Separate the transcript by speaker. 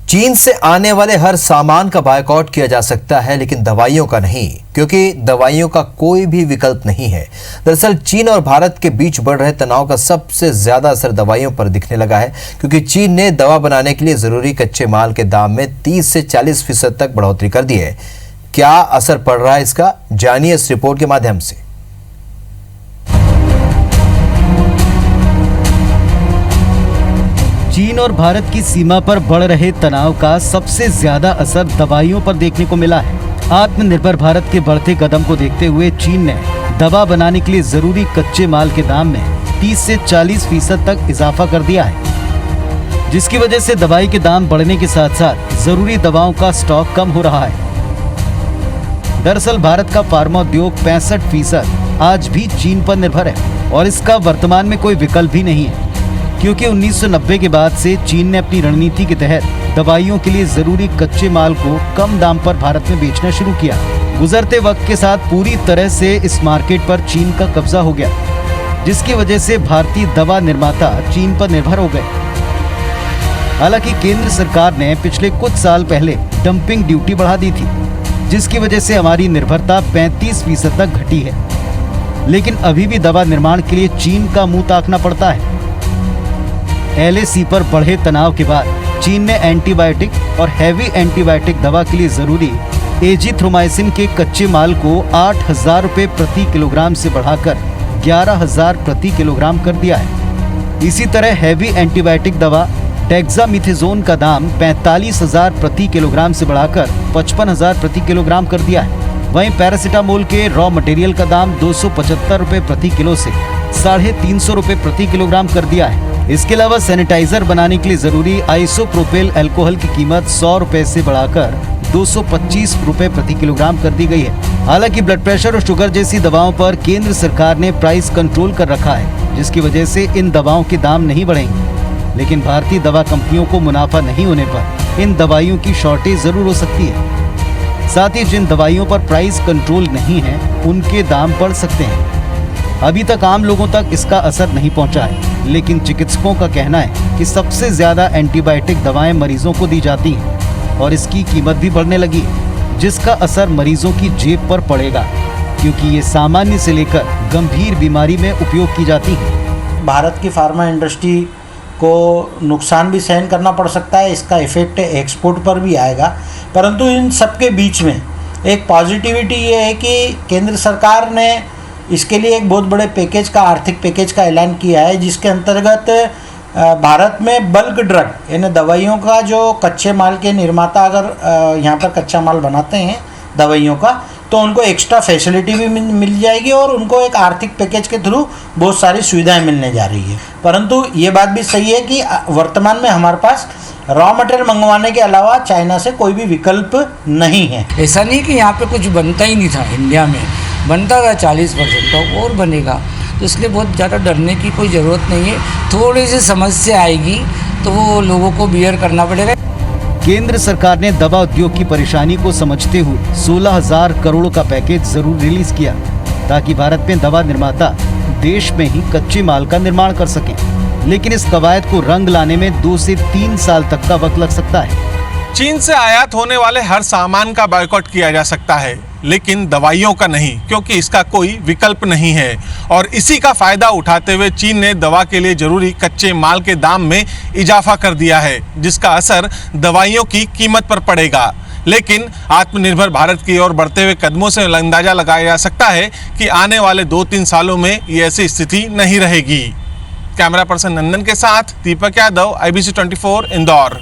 Speaker 1: चीन से आने वाले हर सामान का बायकॉट किया जा सकता है, लेकिन दवाइयों का नहीं, क्योंकि दवाइयों का कोई भी विकल्प नहीं है। दरअसल चीन और भारत के बीच बढ़ रहे तनाव का सबसे ज्यादा असर दवाइयों पर दिखने लगा है, क्योंकि चीन ने दवा बनाने के लिए जरूरी कच्चे माल के दाम में 30 से 40% तक बढ़ोतरी कर दी है। क्या असर पड़ रहा है इसका, जानिए इस रिपोर्ट के माध्यम से।
Speaker 2: चीन और भारत की सीमा पर बढ़ रहे तनाव का सबसे ज्यादा असर दवाइयों पर देखने को मिला है। आत्मनिर्भर भारत के बढ़ते कदम को देखते हुए चीन ने दवा बनाने के लिए जरूरी कच्चे माल के दाम में 30 से 40% तक इजाफा कर दिया है, जिसकी वजह से दवाई के दाम बढ़ने के साथ साथ जरूरी दवाओं का स्टॉक कम हो रहा है। दरअसल भारत का फार्मा उद्योग 65% आज भी चीन पर निर्भर है और इसका वर्तमान में कोई विकल्प भी नहीं है, क्योंकि 1990 के बाद से चीन ने अपनी रणनीति के तहत दवाइयों के लिए जरूरी कच्चे माल को कम दाम पर भारत में बेचना शुरू किया। गुजरते वक्त के साथ पूरी तरह से इस मार्केट पर चीन का कब्जा हो गया, जिसकी वजह से भारतीय दवा निर्माता चीन पर निर्भर हो गए। हालांकि केंद्र सरकार ने पिछले कुछ साल पहले डंपिंग ड्यूटी बढ़ा दी थी, जिसकी वजह से हमारी निर्भरता 35% तक घटी है, लेकिन अभी भी दवा निर्माण के लिए चीन का मुंह ताकना पड़ता है। LAC पर बढ़े तनाव के बाद चीन ने एंटीबायोटिक और हैवी एंटीबायोटिक दवा के लिए जरूरी एजिथ्रोमाइसिन के कच्चे माल को 8,000 रुपये प्रति किलोग्राम से बढ़ाकर 11,000 प्रति किलोग्राम कर दिया है। इसी तरह हैवी एंटीबायोटिक दवा डेक्सामिथासोन का दाम 45,000 प्रति किलोग्राम से बढ़ाकर 55,000 प्रति किलोग्राम कर दिया है। वहीं पैरासीटामोल के रॉ मटेरियल का दाम 275 रुपये प्रति किलो से 350 रुपये प्रति किलोग्राम कर दिया है। इसके अलावा सैनिटाइजर बनाने के लिए जरूरी आइसोप्रोपेल अल्कोहल की कीमत 100 रुपए से बढ़ाकर 225 रुपए प्रति किलोग्राम कर दी गई है। हालांकि ब्लड प्रेशर और शुगर जैसी दवाओं पर केंद्र सरकार ने प्राइस कंट्रोल कर रखा है, जिसकी वजह से इन दवाओं के दाम नहीं बढ़ेंगे, लेकिन भारतीय दवा कंपनियों को मुनाफा नहीं होने पर इन दवाइयों की शॉर्टेज जरूर हो सकती है। साथ ही जिन दवाइयों पर प्राइस कंट्रोल नहीं है उनके दाम बढ़ सकते हैं। अभी तक आम लोगों तक इसका असर नहीं पहुंचा है, लेकिन चिकित्सकों का कहना है कि सबसे ज्यादा एंटीबायोटिक दवाएं मरीजों को दी जाती हैं और इसकी कीमत भी बढ़ने लगी है, जिसका असर मरीजों की जेब पर पड़ेगा, क्योंकि ये सामान्य से लेकर गंभीर बीमारी में उपयोग की जाती है।
Speaker 3: भारत की फार्मा इंडस्ट्री को नुकसान भी सहन करना पड़ सकता है, इसका इफेक्ट एक्सपोर्ट पर भी आएगा, परंतु इन सब के बीच में एक पॉजिटिविटी ये है कि केंद्र सरकार ने इसके लिए एक बहुत बड़े पैकेज का, आर्थिक पैकेज का ऐलान किया है, जिसके अंतर्गत भारत में बल्क ड्रग यानी दवाइयों का जो कच्चे माल के निर्माता अगर यहाँ पर कच्चा माल बनाते हैं दवाइयों का, तो उनको एक्स्ट्रा फैसिलिटी भी मिल जाएगी और उनको एक आर्थिक पैकेज के थ्रू बहुत सारी सुविधाएं मिलने जा रही है। परंतु ये बात भी सही है कि वर्तमान में हमारे पास रॉ मटेरियल मंगवाने के अलावा चाइना से कोई भी विकल्प नहीं है।
Speaker 4: ऐसा नहीं कि यहाँ पे कुछ बनता ही नहीं था, इंडिया में बनता था 40% तो और बनेगा, तो इसलिए बहुत ज़्यादा डरने की कोई ज़रूरत नहीं है। थोड़ी सी समस्या आएगी तो वो लोगों को बियर करना पड़ेगा।
Speaker 2: केंद्र सरकार ने दवा उद्योग की परेशानी को समझते हुए 16,000 करोड़ का पैकेज जरूर रिलीज किया, ताकि भारत में दवा निर्माता देश में ही कच्चे माल का निर्माण कर सकें, लेकिन इस कवायद को रंग लाने में 2 से 3 साल तक का वक्त लग सकता है।
Speaker 5: चीन से आयात होने वाले हर सामान का बायकॉट किया जा सकता है, लेकिन दवाइयों का नहीं, क्योंकि इसका कोई विकल्प नहीं है। और इसी का फायदा उठाते हुए चीन ने दवा के लिए जरूरी कच्चे माल के दाम में इजाफा कर दिया है, जिसका असर दवाइयों की कीमत पर पड़ेगा। लेकिन आत्मनिर्भर भारत की ओर बढ़ते हुए कदमों से अंदाजा लगाया जा सकता है कि आने वाले 2-3 सालों में ये ऐसी स्थिति नहीं रहेगी। कैमरा पर्सन नंदन के साथ दीपक यादव, IBC 24 इंदौर।